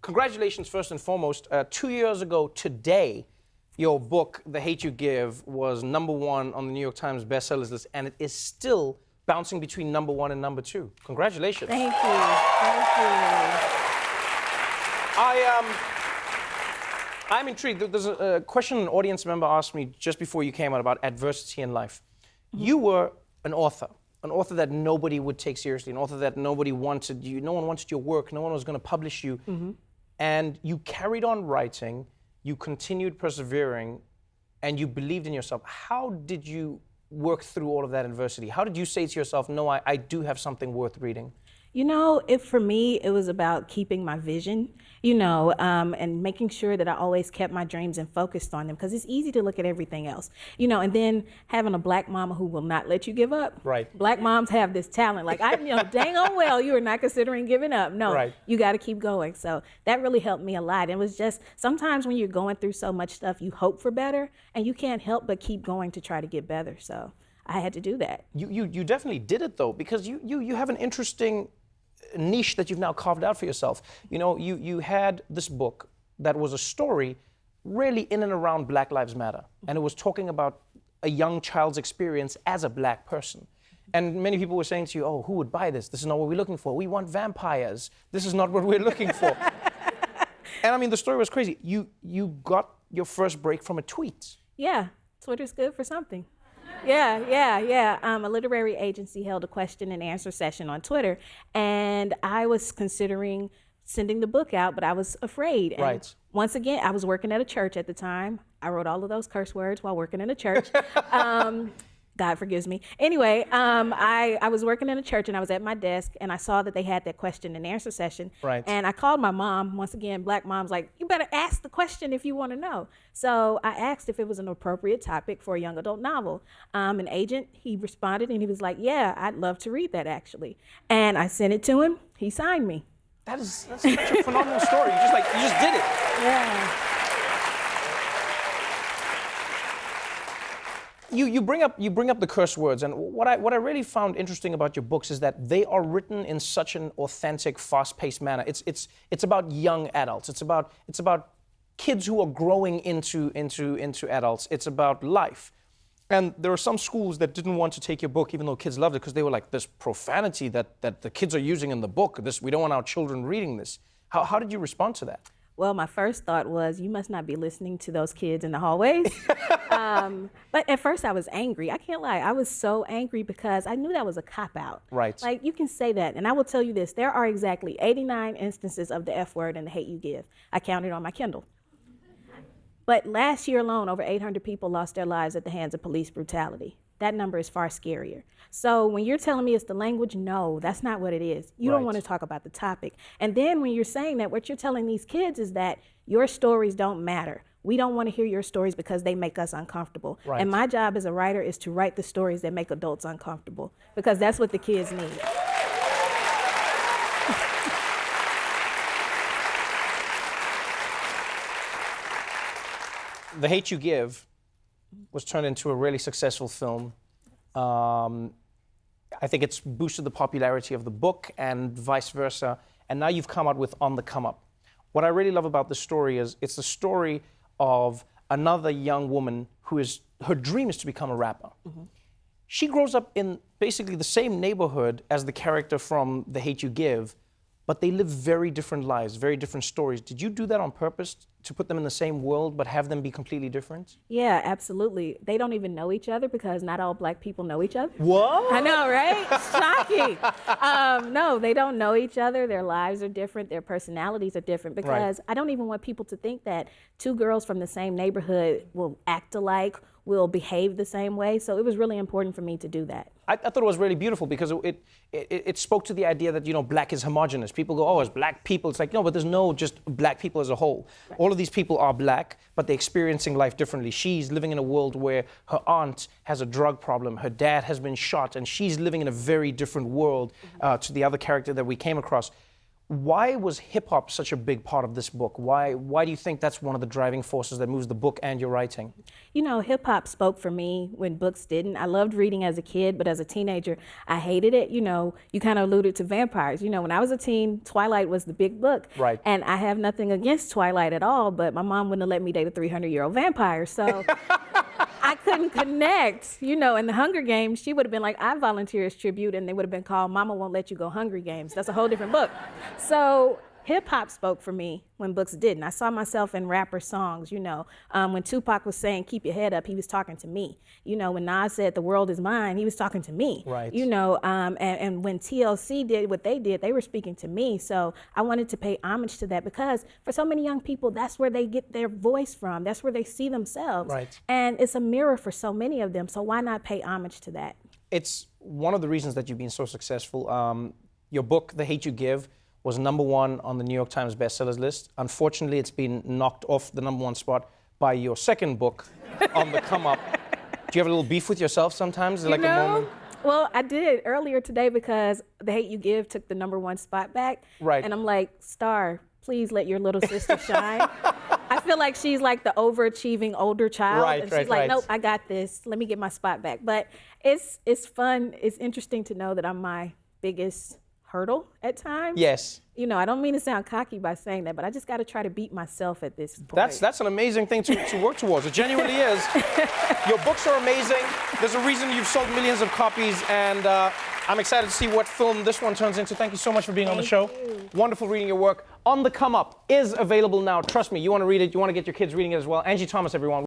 congratulations first and foremost. 2 years ago today, your book, The Hate You Give, was #1 on the New York Times bestsellers list, and it is still bouncing between #1 and #2. Congratulations. Thank you. Thank you. I'm intrigued. There's a question an audience member asked me just before you came out about adversity in life. You were an author that nobody would take seriously, an author that nobody wanted you, no one wanted your work, no one was going to publish you. And you carried on writing, you continued persevering, and you believed in yourself. How did you work through all of that adversity? How did you say to yourself, no, I do have something worth reading? You know, for me, it was about keeping my vision, and making sure that I always kept my dreams and focused on them, because it's easy to look at everything else, and then having a black mama who will not let you give up. Right. Black moms have this talent, like, dang on well, you are not considering giving up. No, right. You got to keep going. So that really helped me a lot. It was just, sometimes when you're going through so much stuff, you hope for better, and you can't help but keep going to try to get better. So I had to do that. You definitely did it, though, because you have an interesting niche that you've now carved out for yourself. You had this book that was a story really in and around Black Lives Matter, and it was talking about a young child's experience as a black person. And many people were saying to you, oh, who would buy this? This is not what we're looking for. We want vampires. This is not what we're looking for. And I mean, the story was crazy. You got your first break from a tweet. Yeah, Twitter's good for something. Yeah. A literary agency held a question and answer session on Twitter, and I was considering sending the book out, but I was afraid. And right. Once again, I was working at a church at the time. I wrote all of those curse words while working in a church. God forgives me. Anyway, I was working in a church, and I was at my desk, and I saw that they had that question and answer session. Right. And I called my mom. Once again, black mom's like, you better ask the question if you want to know. So I asked if it was an appropriate topic for a young adult novel. An agent, he responded, and he was like, yeah, I'd love to read that, actually. And I sent it to him. He signed me. That's such a phenomenal story. You just did it. Yeah. You bring up the curse words, and what I really found interesting about your books is that they are written in such an authentic, fast-paced manner. It's about young adults. It's about kids who are growing into adults. It's about life. And there are some schools that didn't want to take your book, even though kids loved it, because they were like, this profanity that the kids are using in the book, we don't want our children reading this. How did you respond to that? Well, my first thought was, you must not be listening to those kids in the hallways. But at first I was angry. I can't lie. I was so angry because I knew that was a cop-out. Right. Like, you can say that. And I will tell you this, there are exactly 89 instances of the F word in The Hate You Give. I counted on my Kindle. But last year alone, over 800 people lost their lives at the hands of police brutality. That number is far scarier. So when you're telling me it's the language, no, that's not what it is. You don't want to talk about the topic. And then when you're saying that, what you're telling these kids is that your stories don't matter. We don't want to hear your stories because they make us uncomfortable. Right. And my job as a writer is to write the stories that make adults uncomfortable, because that's what the kids need. The Hate You Give was turned into a really successful film. I think it's boosted the popularity of the book and vice versa. And now you've come out with On the Come Up. What I really love about the story is it's the story of another young woman her dream is to become a rapper. Mm-hmm. She grows up in basically the same neighborhood as the character from The Hate You Give, but they live very different lives, very different stories. Did you do that on purpose, to put them in the same world, but have them be completely different? Yeah, absolutely. They don't even know each other, because not all black people know each other. What? I know, right? Shocking. No, they don't know each other. Their lives are different. Their personalities are different, because I don't even want people to think that two girls from the same neighborhood will act alike, will behave the same way. So it was really important for me to do that. I thought it was really beautiful, because it spoke to the idea that, black is homogenous. People go, oh, it's black people. It's like, no, but there's no just black people as a whole. Right. All of these people are black, but they're experiencing life differently. She's living in a world where her aunt has a drug problem, her dad has been shot, and she's living in a very different world to the other character that we came across. Why was hip hop such a big part of this book? Why do you think that's one of the driving forces that moves the book and your writing? You know, hip hop spoke for me when books didn't. I loved reading as a kid, but as a teenager, I hated it. You know, you kind of alluded to vampires. You know, when I was a teen, Twilight was the big book. Right. And I have nothing against Twilight at all, but my mom wouldn't have let me date a 300-year-old vampire. So I couldn't connect. You know, in the Hunger Games, she would have been like, I volunteer as tribute, and they would have been called Mama Won't Let You Go Hungry Games. That's a whole different book. So hip hop spoke for me when books didn't. I saw myself in rapper songs, you know. When Tupac was saying, keep your head up, he was talking to me. You know, when Nas said, the world is mine, he was talking to me. Right. You know, and when TLC did what they did, they were speaking to me. So I wanted to pay homage to that because for so many young people, that's where they get their voice from. That's where they see themselves. Right. And it's a mirror for so many of them. So why not pay homage to that? It's one of the reasons that you've been so successful. Your book, The Hate You Give, was #1 on the New York Times bestsellers list. Unfortunately, it's been knocked off the #1 spot by your second book, On the Come Up. Do you have a little beef with yourself sometimes? Like a moment? Well, I did earlier today because The Hate You Give took the #1 spot back. Right. And I'm like, Star, please let your little sister shine. I feel like she's like the overachieving older child. Right, and she's like, nope, I got this. Let me get my spot back. But it's fun. It's interesting to know that I'm my biggest hurdle at times. Yes. You know, I don't mean to sound cocky by saying that, but I just got to try to beat myself at this point. That's an amazing thing to work towards. It genuinely is. Your books are amazing. There's a reason you've sold millions of copies, and I'm excited to see what film this one turns into. Thank you so much for being on the show. Wonderful reading your work. On the Come Up is available now. Trust me, you want to read it. You want to get your kids reading it as well. Angie Thomas, everyone.